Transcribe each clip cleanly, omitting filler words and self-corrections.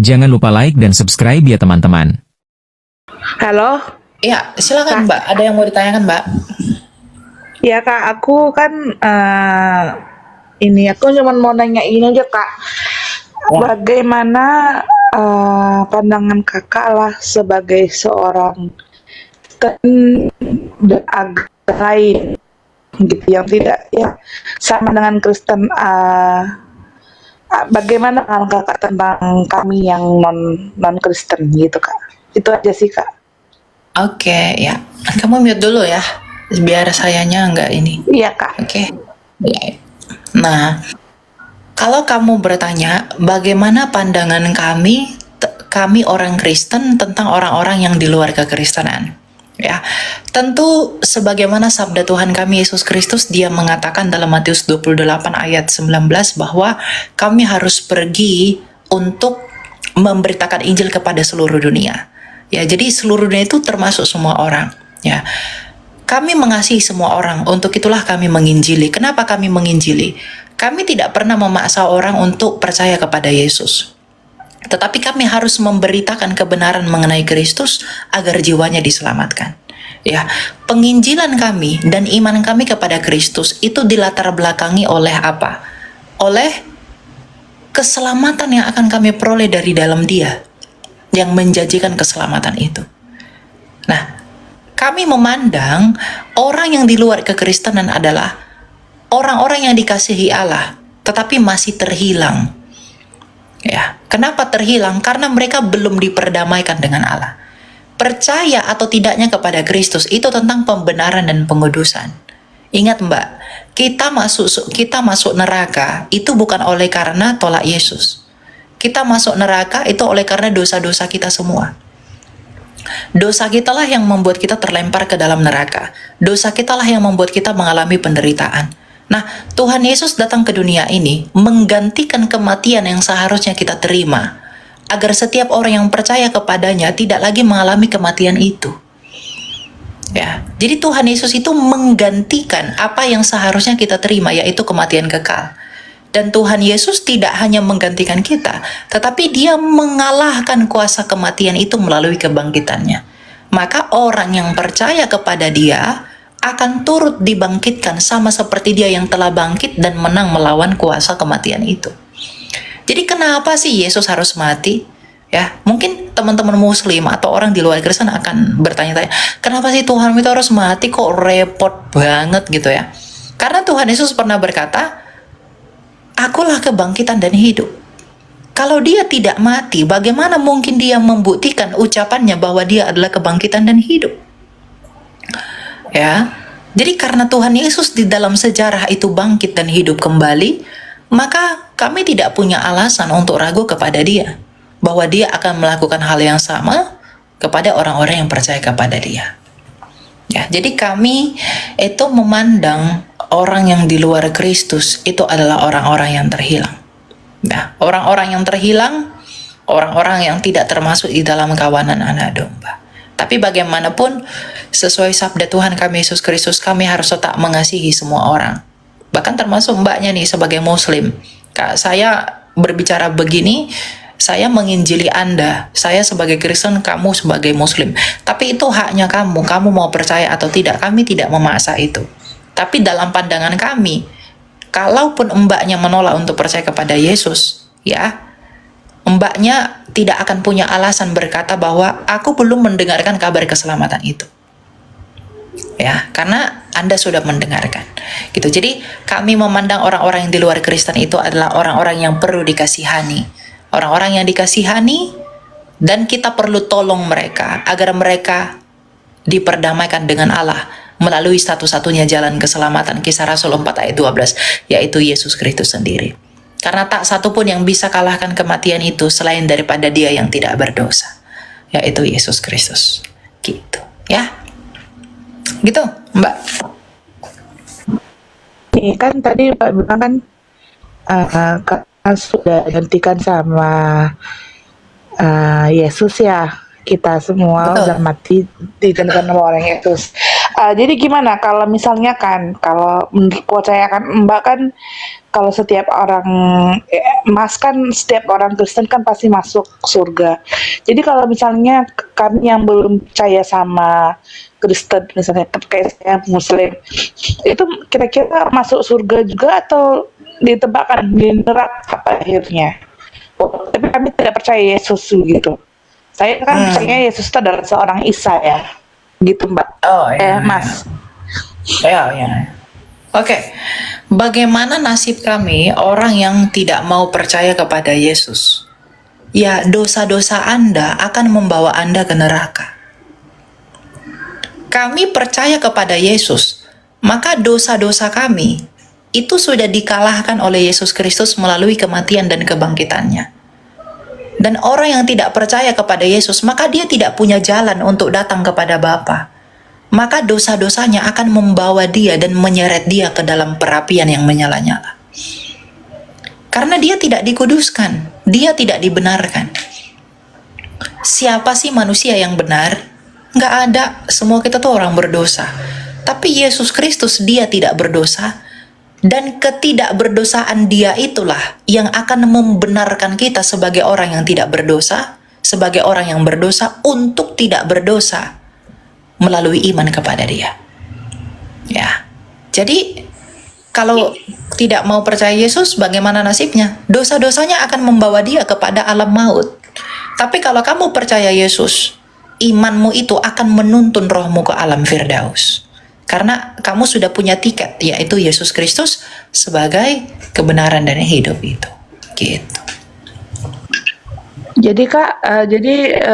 Jangan lupa like dan subscribe ya teman-teman. Halo, Ya, silakan Kak. Mbak. Ada yang mau ditanyakan Mbak? Ya Kak, aku kan ini aku cuma mau nanya ini aja Kak. Ya. Bagaimana pandangan Kakak lah sebagai seorang Kristen dan agama lain gitu yang tidak ya sama dengan Kristen. Bagaimana pandangan Kakak tentang kami yang non Kristen gitu Kak? Itu aja sih Kak. Oke, ya. Kamu mute dulu ya, biar sayanya nggak ini. Iya Kak. Oke. Ya. Nah, kalau kamu bertanya bagaimana pandangan kami orang Kristen tentang orang-orang yang di luar kekristenan, ya, tentu sebagaimana sabda Tuhan kami Yesus Kristus, Dia mengatakan dalam Matius 28 ayat 19 bahwa kami harus pergi untuk memberitakan Injil kepada seluruh dunia. Ya, jadi seluruh dunia itu termasuk semua orang, ya. Kami mengasihi semua orang, untuk itulah kami menginjili. Kenapa kami menginjili? Kami tidak pernah memaksa orang untuk percaya kepada Yesus. Tetapi kami harus memberitakan kebenaran mengenai Kristus agar jiwanya diselamatkan. Ya, penginjilan kami dan iman kami kepada Kristus itu dilatar belakangi oleh apa? Oleh keselamatan yang akan kami peroleh dari dalam Dia, yang menjanjikan keselamatan itu. Nah, kami memandang orang yang di luar kekristenan adalah orang-orang yang dikasihi Allah, tetapi masih terhilang. Ya, kenapa terhilang? Karena mereka belum diperdamaikan dengan Allah. Percaya atau tidaknya kepada Kristus itu tentang pembenaran dan pengudusan. Ingat Mbak, kita masuk neraka itu bukan oleh karena tolak Yesus. Kita masuk neraka itu oleh karena dosa-dosa kita semua. Dosa kitalah yang membuat kita terlempar ke dalam neraka. Dosa kitalah yang membuat kita mengalami penderitaan. Nah, Tuhan Yesus datang ke dunia ini menggantikan kematian yang seharusnya kita terima, agar setiap orang yang percaya kepadanya tidak lagi mengalami kematian itu. Ya, jadi Tuhan Yesus itu menggantikan apa yang seharusnya kita terima, yaitu kematian kekal. Dan Tuhan Yesus tidak hanya menggantikan kita, tetapi Dia mengalahkan kuasa kematian itu melalui kebangkitannya. Maka orang yang percaya kepada Dia akan turut dibangkitkan sama seperti Dia yang telah bangkit dan menang melawan kuasa kematian itu. Jadi kenapa sih Yesus harus mati? Ya, mungkin teman-teman Muslim atau orang di luar Kristen akan bertanya-tanya, kenapa sih Tuhan itu harus mati, kok repot banget gitu ya? Karena Tuhan Yesus pernah berkata, Akulah kebangkitan dan hidup. Kalau Dia tidak mati, bagaimana mungkin Dia membuktikan ucapannya bahwa Dia adalah kebangkitan dan hidup? Ya, jadi karena Tuhan Yesus di dalam sejarah itu bangkit dan hidup kembali, maka kami tidak punya alasan untuk ragu kepada Dia, bahwa Dia akan melakukan hal yang sama kepada orang-orang yang percaya kepada Dia. Ya, jadi kami itu memandang orang yang di luar Kristus itu adalah orang-orang yang terhilang. Nah, orang-orang yang terhilang, orang-orang yang tidak termasuk di dalam kawanan anak domba. Tapi bagaimanapun, sesuai sabda Tuhan kami Yesus Kristus, kami harus tetap mengasihi semua orang. Bahkan termasuk mbaknya nih sebagai Muslim. Kak, saya berbicara begini, saya menginjili Anda. Saya sebagai Kristen, kamu sebagai Muslim. Tapi itu haknya kamu mau percaya atau tidak. Kami tidak memaksa itu. Tapi dalam pandangan kami, kalaupun mbaknya menolak untuk percaya kepada Yesus, ya, mbaknya tidak akan punya alasan berkata bahwa aku belum mendengarkan kabar keselamatan itu. Ya, karena Anda sudah mendengarkan. Gitu. Jadi, kami memandang orang-orang yang di luar Kristen itu adalah orang-orang yang perlu dikasihani. Orang-orang yang dikasihani, dan kita perlu tolong mereka agar mereka diperdamaikan dengan Allah melalui satu-satunya jalan keselamatan, Kisah Rasul 4 ayat 12, yaitu Yesus Kristus sendiri. Karena tak satu pun yang bisa kalahkan kematian itu selain daripada Dia yang tidak berdosa, yaitu Yesus Kristus. Gitu, ya. Gitu, Mbak. Ini kan tadi Mbak bilang kan sudah gantikan sama Yesus ya, kita semua Betul. udah mati digantikan sama orang Yesus. Jadi gimana kalau misalnya kan, kalau menurut saya kan Mbak kan, kalau setiap orang, Mas kan setiap orang Kristen kan pasti masuk surga. Jadi kalau misalnya kami yang belum percaya sama Kristen, misalnya kayak saya Muslim, itu kira-kira masuk surga juga atau ditebakkan di neraka akhirnya? Oh, tapi kami tidak percaya Yesus gitu. Saya kan Hmm. percaya Yesus itu adalah seorang Isa ya, gitu Mbak. Oh ya. Mas. Ya, ya. Oke. Bagaimana nasib kami orang yang tidak mau percaya kepada Yesus? Ya, dosa-dosa Anda akan membawa Anda ke neraka. Kami percaya kepada Yesus, maka dosa-dosa kami itu sudah dikalahkan oleh Yesus Kristus melalui kematian dan kebangkitannya. Dan orang yang tidak percaya kepada Yesus, maka dia tidak punya jalan untuk datang kepada Bapa. Maka dosa-dosanya akan membawa dia dan menyeret dia ke dalam perapian yang menyala-nyala. Karena dia tidak dikuduskan, dia tidak dibenarkan. Siapa sih manusia yang benar? Nggak ada, semua kita tuh orang berdosa. Tapi Yesus Kristus dia tidak berdosa. Dan ketidakberdosaan dia itulah yang akan membenarkan kita sebagai orang yang tidak berdosa, sebagai orang yang berdosa untuk tidak berdosa melalui iman kepada dia. Ya. Jadi kalau tidak mau percaya Yesus, bagaimana nasibnya? Dosa-dosanya akan membawa dia kepada alam maut. Tapi kalau kamu percaya Yesus, imanmu itu akan menuntun rohmu ke alam Firdaus. Karena kamu sudah punya tiket, yaitu Yesus Kristus sebagai kebenaran dan hidup itu. Gitu. Jadi Kak,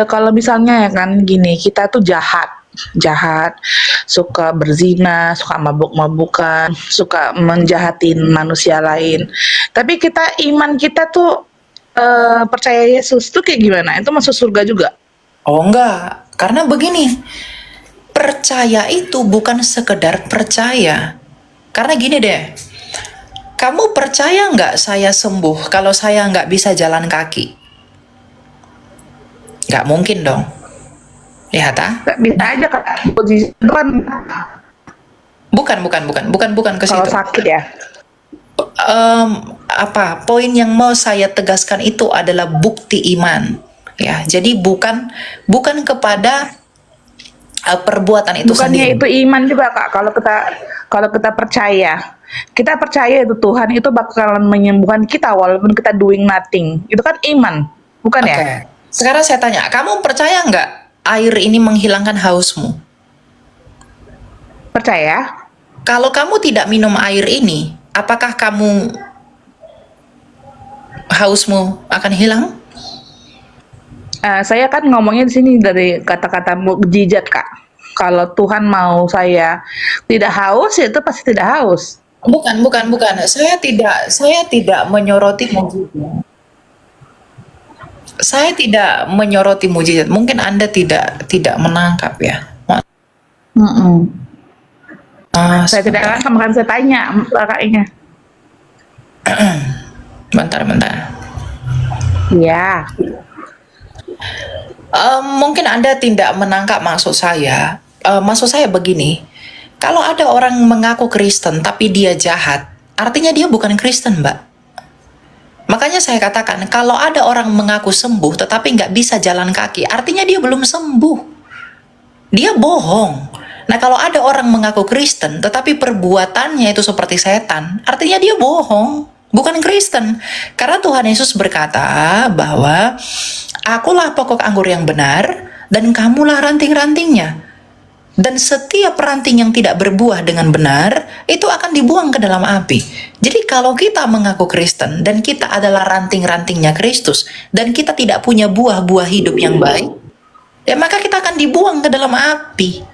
kalau misalnya ya kan gini, kita tuh jahat, suka berzina, suka mabuk-mabukan, suka menjahatin manusia lain. Tapi iman kita tuh percaya Yesus tuh kayak gimana? Itu masuk surga juga? Oh enggak, karena begini, percaya itu bukan sekedar percaya. Karena gini deh, kamu percaya nggak saya sembuh kalau saya nggak bisa jalan kaki? Nggak mungkin dong. Lihat ah. Bisa aja Kak. Itu kan Bukan ke kalau situ. sakit ya. Poin yang mau saya tegaskan itu adalah bukti iman. Ya, jadi bukan kepada perbuatan itu Bukannya sendiri. itu iman juga Kak, kalau kita percaya itu Tuhan itu bakalan menyembuhkan kita walaupun kita doing nothing. Itu kan iman, bukan ya? Oke. Sekarang saya tanya, kamu percaya nggak air ini menghilangkan hausmu? Percaya? Kalau kamu tidak minum air ini, apakah kamu hausmu akan hilang? Saya kan ngomongnya di sini dari kata-kata mukjizat Kak. Kalau Tuhan mau saya tidak haus, ya itu pasti tidak haus. Bukan. Saya tidak menyoroti mukjizat. Saya tidak menyoroti mukjizat. Mungkin Anda tidak menangkap ya. Saya tidak akan makan, saya tanya kakaknya. Bentar. Iya. Mungkin Anda tidak menangkap maksud saya. Maksud saya begini, kalau ada orang mengaku Kristen tapi dia jahat, artinya dia bukan Kristen, Mbak. Makanya saya katakan, kalau ada orang mengaku sembuh tetapi nggak bisa jalan kaki, artinya dia belum sembuh. Dia bohong. Nah, kalau ada orang mengaku Kristen tetapi perbuatannya itu seperti setan, artinya dia bohong, bukan Kristen. Karena Tuhan Yesus berkata bahwa akulah pokok anggur yang benar dan kamulah ranting-rantingnya. Dan setiap ranting yang tidak berbuah dengan benar, itu akan dibuang ke dalam api. Jadi kalau kita mengaku Kristen, dan kita adalah ranting-rantingnya Kristus, dan kita tidak punya buah-buah hidup yang baik, ya maka kita akan dibuang ke dalam api.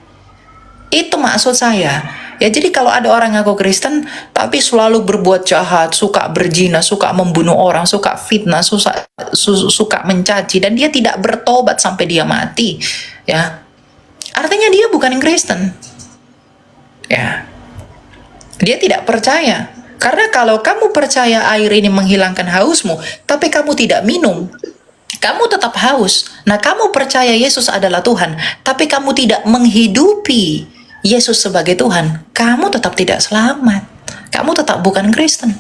Itu maksud saya. Ya, jadi kalau ada orang ngaku Kristen, tapi selalu berbuat jahat, suka berzina, suka membunuh orang, suka fitnah, suka mencaci, dan dia tidak bertobat sampai dia mati, ya, artinya dia bukan Kristen. Ya, dia tidak percaya. Karena kalau kamu percaya air ini menghilangkan hausmu, tapi kamu tidak minum, kamu tetap haus. Nah, kamu percaya Yesus adalah Tuhan, tapi kamu tidak menghidupi Yesus sebagai Tuhan, kamu tetap tidak selamat. Kamu tetap bukan Kristen.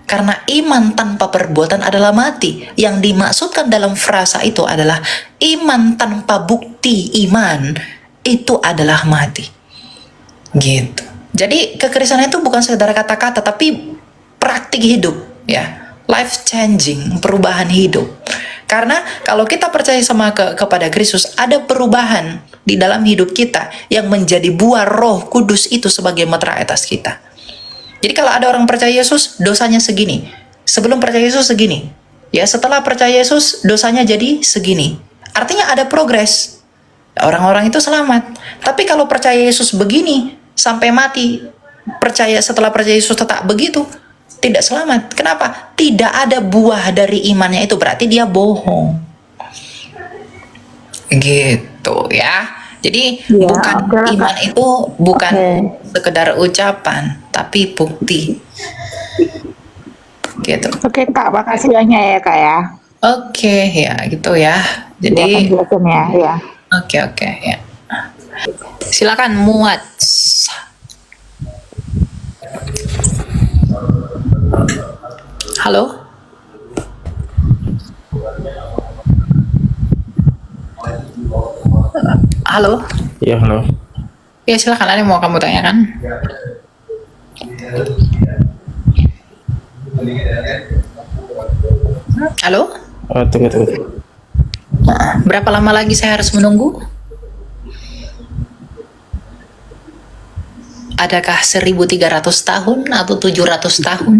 Karena iman tanpa perbuatan adalah mati. Yang dimaksudkan dalam frasa itu adalah iman tanpa bukti iman itu adalah mati. Gitu. Jadi kekristenan itu bukan sekedar kata-kata, tapi praktik hidup, ya, life changing, perubahan hidup. Karena kalau kita percaya kepada Kristus, ada perubahan di dalam hidup kita yang menjadi buah Roh Kudus itu sebagai meterai atas kita. Jadi kalau ada orang percaya Yesus, dosanya segini. Sebelum percaya Yesus segini. Ya, setelah percaya Yesus, dosanya jadi segini. Artinya ada progres. Orang-orang itu selamat. Tapi kalau percaya Yesus begini sampai mati, setelah percaya Yesus tetap begitu, tidak selamat. Kenapa? Tidak ada buah dari imannya, itu berarti dia bohong. Gitu ya. Jadi Ya, bukan oke lah, Kak. iman itu bukan Oke. sekedar ucapan, tapi bukti. Gitu. Oke Kak, makasih banyak ya Kak ya. Oke, ya gitu ya. Ya, Jadi penjelasannya ya. oke ya. Silakan muat. Halo? Halo? Iya, halo. Ya silakan, ada yang mau kamu tanyakan? Halo? Tunggu. Berapa lama lagi saya harus menunggu? Adakah 1.300 tahun atau 700 tahun?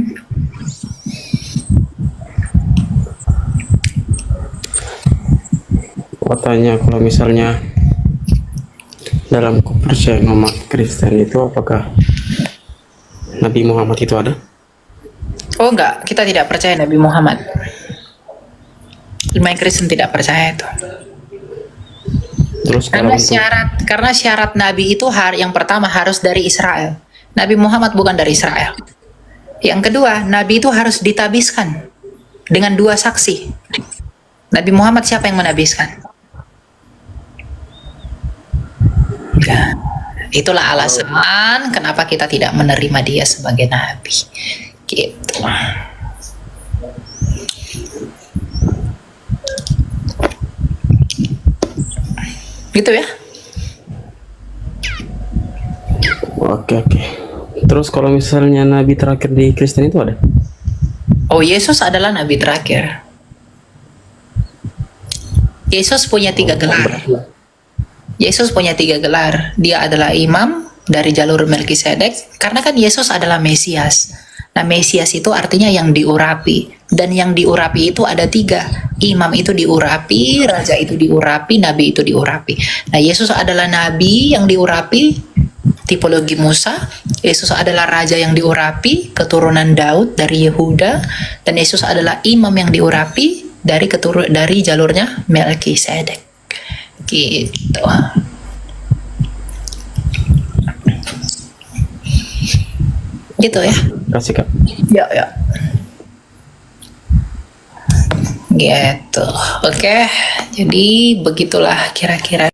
Mau tanya kalau misalnya dalam kepercayaan umat Kristen itu apakah Nabi Muhammad itu ada? Oh enggak, kita tidak percaya Nabi Muhammad. Umat Kristen tidak percaya itu. Terus kalau Karena syarat Nabi itu yang pertama harus dari Israel. Nabi Muhammad bukan dari Israel. Yang kedua, Nabi itu harus ditabiskan dengan 2 saksi. Nabi Muhammad siapa yang menabiskan? Ya, itulah alasan kenapa kita tidak menerima dia sebagai Nabi. Gitu. Gitu ya. Oke. Terus kalau misalnya Nabi terakhir di Kristen itu ada? Oh, Yesus adalah Nabi terakhir. Yesus punya 3 gelar. Yesus punya 3 gelar. Dia adalah imam dari jalur Melkisedek, karena kan Yesus adalah Mesias. Nah, Mesias itu artinya yang diurapi, dan yang diurapi itu ada 3. Imam itu diurapi, raja itu diurapi, nabi itu diurapi. Nah, Yesus adalah nabi yang diurapi, tipologi Musa. Yesus adalah raja yang diurapi, keturunan Daud dari Yehuda, dan Yesus adalah imam yang diurapi dari jalurnya Melkisedek. Gitu. Gitu ya. Kasih Kak. Ya. Gitu. Oke. Jadi begitulah kira-kira